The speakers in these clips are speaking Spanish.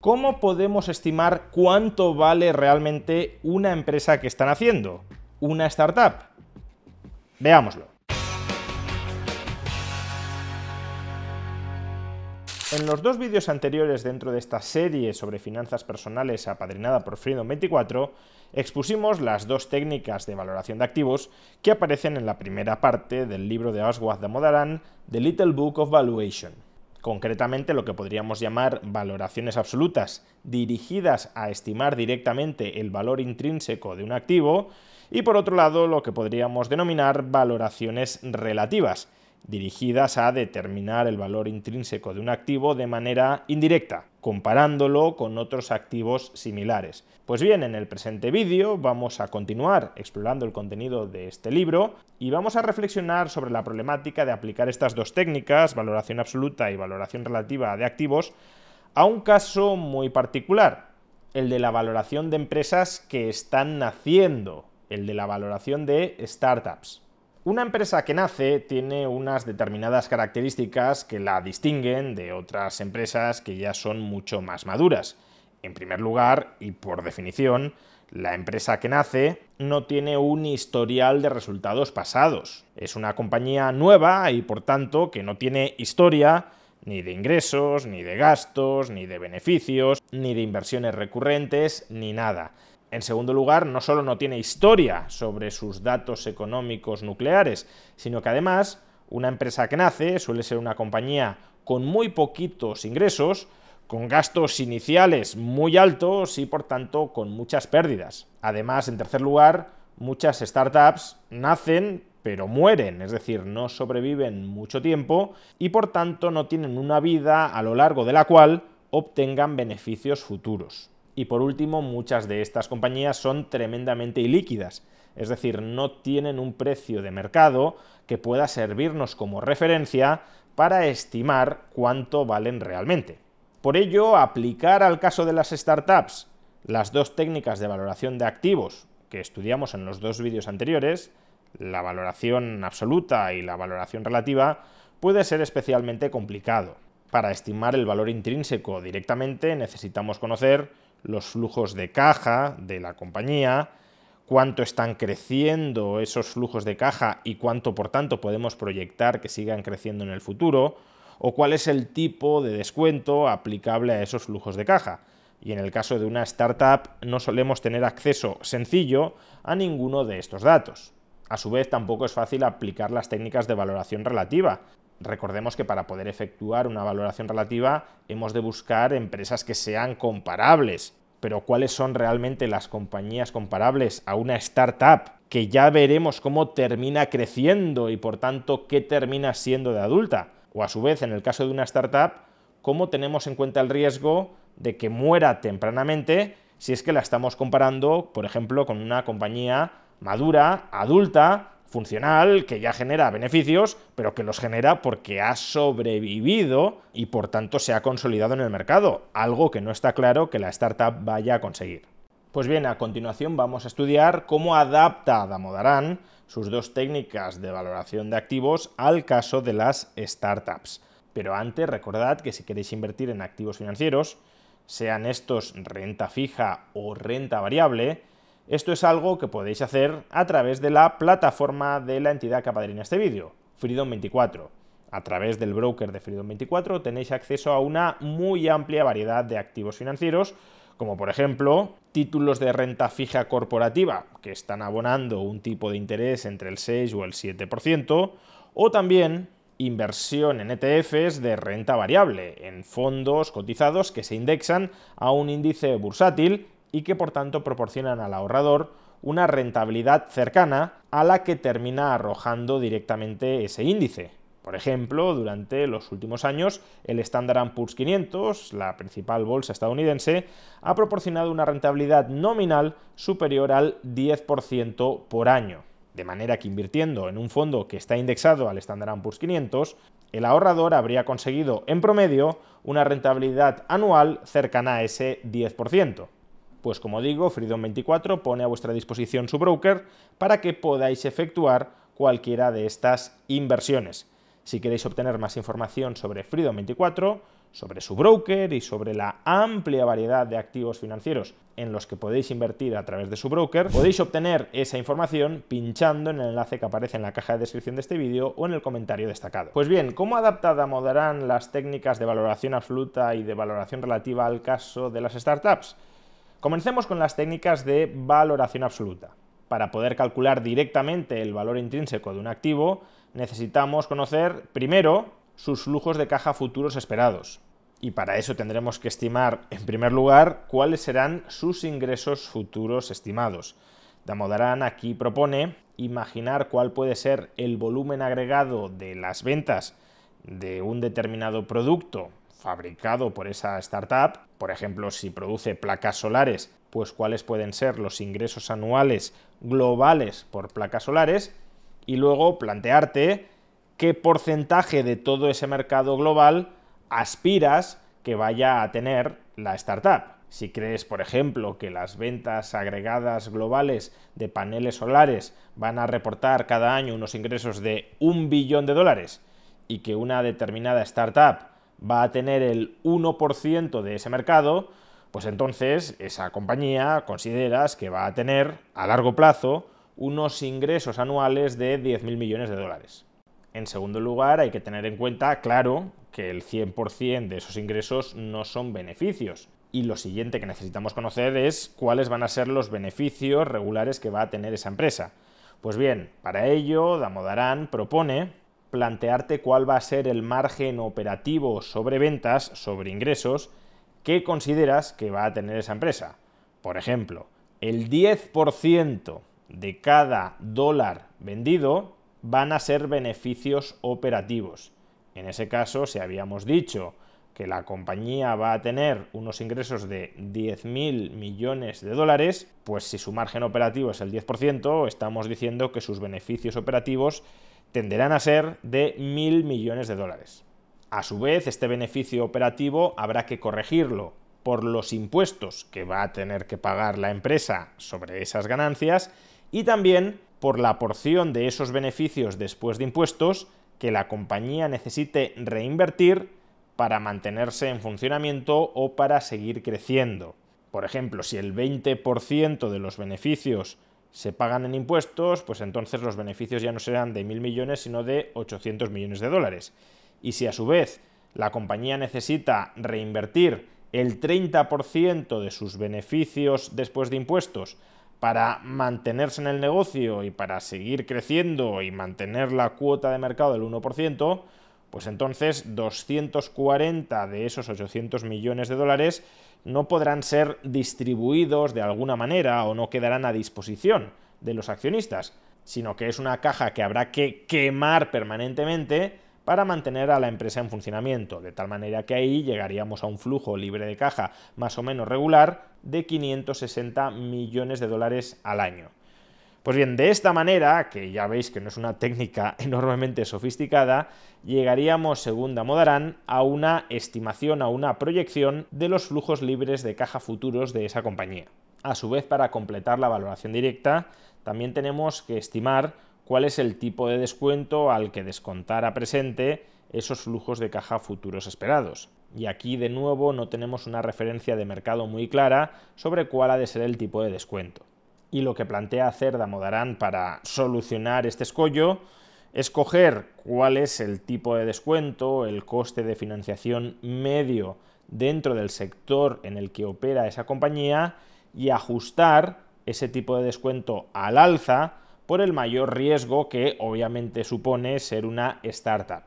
¿Cómo podemos estimar cuánto vale realmente una empresa que están haciendo? ¿Una startup? Veámoslo. En los dos vídeos anteriores dentro de esta serie sobre finanzas personales apadrinada por Freedom24, expusimos las dos técnicas de valoración de activos que aparecen en la primera parte del libro de Aswath Damodaran, The Little Book of Valuation. Concretamente lo que podríamos llamar valoraciones absolutas, dirigidas a estimar directamente el valor intrínseco de un activo, y por otro lado lo que podríamos denominar valoraciones relativas, dirigidas a determinar el valor intrínseco de un activo de manera indirecta, comparándolo con otros activos similares. Pues bien, en el presente vídeo vamos a continuar explorando el contenido de este libro y vamos a reflexionar sobre la problemática de aplicar estas dos técnicas, valoración absoluta y valoración relativa de activos, a un caso muy particular, el de la valoración de empresas que están naciendo, el de la valoración de startups. Una empresa que nace tiene unas determinadas características que la distinguen de otras empresas que ya son mucho más maduras. En primer lugar, y por definición, la empresa que nace no tiene un historial de resultados pasados. Es una compañía nueva y, por tanto, que no tiene historia ni de ingresos, ni de gastos, ni de beneficios, ni de inversiones recurrentes, ni nada. En segundo lugar, no solo no tiene historia sobre sus datos económicos nucleares, sino que además una empresa que nace suele ser una compañía con muy poquitos ingresos, con gastos iniciales muy altos y por tanto con muchas pérdidas. Además, en tercer lugar, muchas startups nacen pero mueren, es decir, no sobreviven mucho tiempo y por tanto no tienen una vida a lo largo de la cual obtengan beneficios futuros. Y por último, muchas de estas compañías son tremendamente ilíquidas, es decir, no tienen un precio de mercado que pueda servirnos como referencia para estimar cuánto valen realmente. Por ello, aplicar al caso de las startups las dos técnicas de valoración de activos que estudiamos en los dos vídeos anteriores, la valoración absoluta y la valoración relativa, puede ser especialmente complicado. Para estimar el valor intrínseco directamente necesitamos conocer los flujos de caja de la compañía, cuánto están creciendo esos flujos de caja y cuánto, por tanto, podemos proyectar que sigan creciendo en el futuro, o cuál es el tipo de descuento aplicable a esos flujos de caja. Y en el caso de una startup no solemos tener acceso sencillo a ninguno de estos datos. A su vez, tampoco es fácil aplicar las técnicas de valoración relativa. Recordemos que para poder efectuar una valoración relativa hemos de buscar empresas que sean comparables. Pero ¿cuáles son realmente las compañías comparables a una startup que ya veremos cómo termina creciendo y por tanto qué termina siendo de adulta? O a su vez, en el caso de una startup, ¿cómo tenemos en cuenta el riesgo de que muera tempranamente si es que la estamos comparando, por ejemplo, con una compañía madura, adulta, funcional, que ya genera beneficios, pero que los genera porque ha sobrevivido y por tanto se ha consolidado en el mercado, algo que no está claro que la startup vaya a conseguir? Pues bien, a continuación vamos a estudiar cómo adapta Damodaran sus dos técnicas de valoración de activos al caso de las startups. Pero antes, recordad que si queréis invertir en activos financieros, sean estos renta fija o renta variable, esto es algo que podéis hacer a través de la plataforma de la entidad que apadrina este vídeo, Freedom24. A través del broker de Freedom24 tenéis acceso a una muy amplia variedad de activos financieros, como por ejemplo títulos de renta fija corporativa, que están abonando un tipo de interés entre el 6 o el 7%, o también inversión en ETFs de renta variable, en fondos cotizados que se indexan a un índice bursátil y que por tanto proporcionan al ahorrador una rentabilidad cercana a la que termina arrojando directamente ese índice. Por ejemplo, durante los últimos años, el Standard & Poor's 500, la principal bolsa estadounidense, ha proporcionado una rentabilidad nominal superior al 10% por año. De manera que invirtiendo en un fondo que está indexado al Standard & Poor's 500, el ahorrador habría conseguido en promedio una rentabilidad anual cercana a ese 10%. Pues como digo, Freedom24 pone a vuestra disposición su broker para que podáis efectuar cualquiera de estas inversiones. Si queréis obtener más información sobre Freedom24, sobre su broker y sobre la amplia variedad de activos financieros en los que podéis invertir a través de su broker, podéis obtener esa información pinchando en el enlace que aparece en la caja de descripción de este vídeo o en el comentario destacado. Pues bien, ¿cómo adapta Damodaran las técnicas de valoración absoluta y de valoración relativa al caso de las startups? Comencemos con las técnicas de valoración absoluta. Para poder calcular directamente el valor intrínseco de un activo, necesitamos conocer, primero, sus flujos de caja futuros esperados. Y para eso tendremos que estimar, en primer lugar, cuáles serán sus ingresos futuros estimados. Damodaran aquí propone imaginar cuál puede ser el volumen agregado de las ventas de un determinado producto fabricado por esa startup. Por ejemplo, si produce placas solares, pues cuáles pueden ser los ingresos anuales globales por placas solares, y luego plantearte qué porcentaje de todo ese mercado global aspiras que vaya a tener la startup. Si crees, por ejemplo, que las ventas agregadas globales de paneles solares van a reportar cada año unos ingresos de $1 billón y que una determinada startup va a tener el 1% de ese mercado, pues entonces esa compañía consideras que va a tener a largo plazo unos ingresos anuales de $10.000 millones. En segundo lugar, hay que tener en cuenta, claro, que el 100% de esos ingresos no son beneficios. Y lo siguiente que necesitamos conocer es cuáles van a ser los beneficios regulares que va a tener esa empresa. Pues bien, para ello, Damodaran propone plantearte cuál va a ser el margen operativo sobre ventas, sobre ingresos, que consideras que va a tener esa empresa. Por ejemplo, el 10% de cada dólar vendido van a ser beneficios operativos. En ese caso, si habíamos dicho que la compañía va a tener unos ingresos de $10.000 millones, pues si su margen operativo es el 10%, estamos diciendo que sus beneficios operativos tenderán a ser de $1.000 millones. A su vez, este beneficio operativo habrá que corregirlo por los impuestos que va a tener que pagar la empresa sobre esas ganancias y también por la porción de esos beneficios después de impuestos que la compañía necesite reinvertir para mantenerse en funcionamiento o para seguir creciendo. Por ejemplo, si el 20% de los beneficios se pagan en impuestos, pues entonces los beneficios ya no serán de 1.000 millones, sino de $800 millones. Y si a su vez la compañía necesita reinvertir el 30% de sus beneficios después de impuestos para mantenerse en el negocio y para seguir creciendo y mantener la cuota de mercado del 1%, pues entonces 240 de esos $800 millones no podrán ser distribuidos de alguna manera o no quedarán a disposición de los accionistas, sino que es una caja que habrá que quemar permanentemente para mantener a la empresa en funcionamiento, de tal manera que ahí llegaríamos a un flujo libre de caja más o menos regular de $560 millones al año. Pues bien, de esta manera, que ya veis que no es una técnica enormemente sofisticada, llegaríamos, según Damodaran, a una estimación, a una proyección de los flujos libres de caja futuros de esa compañía. A su vez, para completar la valoración directa, también tenemos que estimar cuál es el tipo de descuento al que descontar a presente esos flujos de caja futuros esperados. Y aquí, de nuevo, no tenemos una referencia de mercado muy clara sobre cuál ha de ser el tipo de descuento. Y lo que plantea hacer Damodaran para solucionar este escollo es coger cuál es el tipo de descuento, el coste de financiación medio dentro del sector en el que opera esa compañía y ajustar ese tipo de descuento al alza por el mayor riesgo que obviamente supone ser una startup.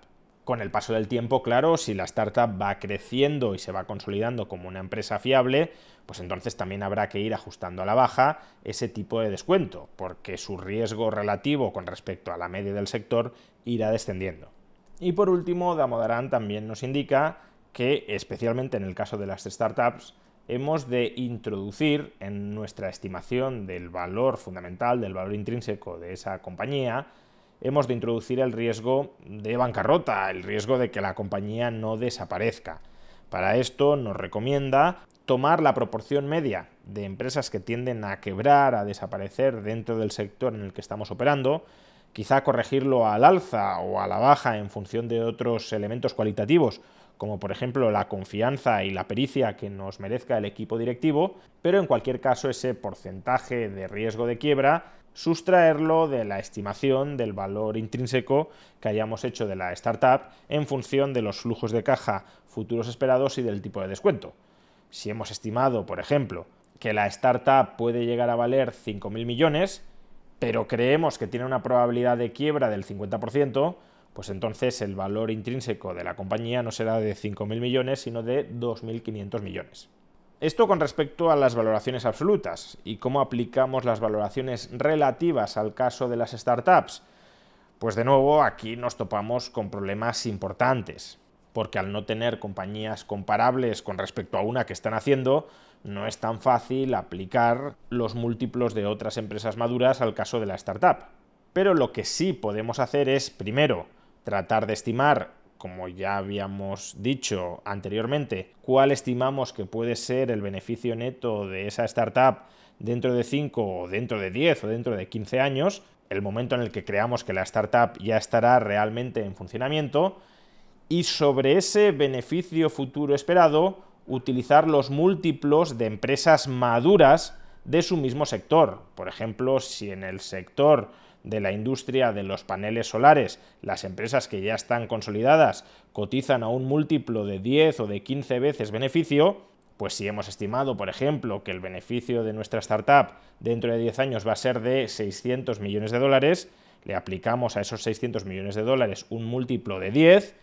Con el paso del tiempo, claro, si la startup va creciendo y se va consolidando como una empresa fiable, pues entonces también habrá que ir ajustando a la baja ese tipo de descuento, porque su riesgo relativo con respecto a la media del sector irá descendiendo. Y por último, Damodaran también nos indica que, especialmente en el caso de las startups, hemos de introducir en nuestra estimación del valor fundamental, del valor intrínseco de esa compañía, hemos de introducir el riesgo de bancarrota, el riesgo de que la compañía no desaparezca. Para esto nos recomienda tomar la proporción media de empresas que tienden a quebrar, a desaparecer dentro del sector en el que estamos operando, quizá corregirlo al alza o a la baja en función de otros elementos cualitativos, como por ejemplo la confianza y la pericia que nos merezca el equipo directivo, pero en cualquier caso ese porcentaje de riesgo de quiebra sustraerlo de la estimación del valor intrínseco que hayamos hecho de la startup en función de los flujos de caja futuros esperados y del tipo de descuento. Si hemos estimado, por ejemplo, que la startup puede llegar a valer 5.000 millones, pero creemos que tiene una probabilidad de quiebra del 50%, pues entonces el valor intrínseco de la compañía no será de 5.000 millones, sino de 2.500 millones. Esto con respecto a las valoraciones absolutas. ¿Y cómo aplicamos las valoraciones relativas al caso de las startups? Pues de nuevo aquí nos topamos con problemas importantes, porque al no tener compañías comparables con respecto a una que están haciendo, no es tan fácil aplicar los múltiplos de otras empresas maduras al caso de la startup. Pero lo que sí podemos hacer es, primero, tratar de estimar, como ya habíamos dicho anteriormente, cuál estimamos que puede ser el beneficio neto de esa startup dentro de 5 o dentro de 10 o dentro de 15 años, el momento en el que creamos que la startup ya estará realmente en funcionamiento, y sobre ese beneficio futuro esperado, utilizar los múltiplos de empresas maduras de su mismo sector. Por ejemplo, si en el sector de la industria de los paneles solares, las empresas que ya están consolidadas cotizan a un múltiplo de 10 o de 15 veces beneficio, pues si hemos estimado, por ejemplo, que el beneficio de nuestra startup dentro de 10 años va a ser de 600 millones de dólares, le aplicamos a esos 600 millones de dólares un múltiplo de 10,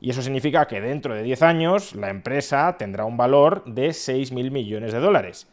y eso significa que dentro de 10 años la empresa tendrá un valor de 6.000 millones de dólares.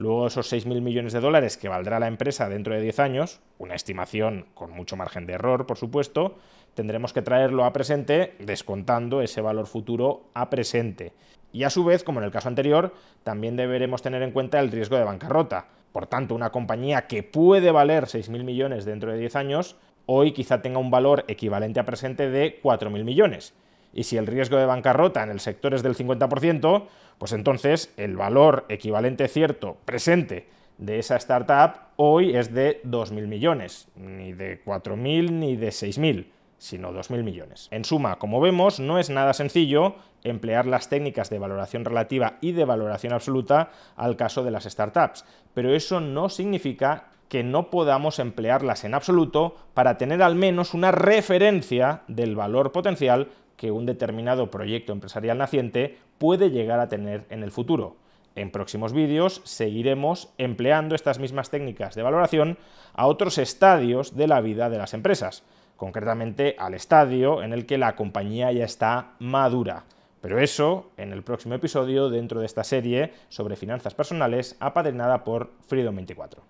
Luego esos 6.000 millones de dólares que valdrá la empresa dentro de 10 años, una estimación con mucho margen de error, por supuesto, tendremos que traerlo a presente descontando ese valor futuro a presente. Y a su vez, como en el caso anterior, también deberemos tener en cuenta el riesgo de bancarrota. Por tanto, una compañía que puede valer 6.000 millones dentro de 10 años, hoy quizá tenga un valor equivalente a presente de 4.000 millones. Y si el riesgo de bancarrota en el sector es del 50%, pues entonces el valor equivalente cierto presente de esa startup hoy es de 2.000 millones, ni de 4.000 ni de 6.000, sino 2.000 millones. En suma, como vemos, no es nada sencillo emplear las técnicas de valoración relativa y de valoración absoluta al caso de las startups, pero eso no significa que no podamos emplearlas en absoluto para tener al menos una referencia del valor potencial que un determinado proyecto empresarial naciente puede llegar a tener en el futuro. En próximos vídeos seguiremos empleando estas mismas técnicas de valoración a otros estadios de la vida de las empresas, concretamente al estadio en el que la compañía ya está madura. Pero eso en el próximo episodio dentro de esta serie sobre finanzas personales apadrinada por Freedom 24.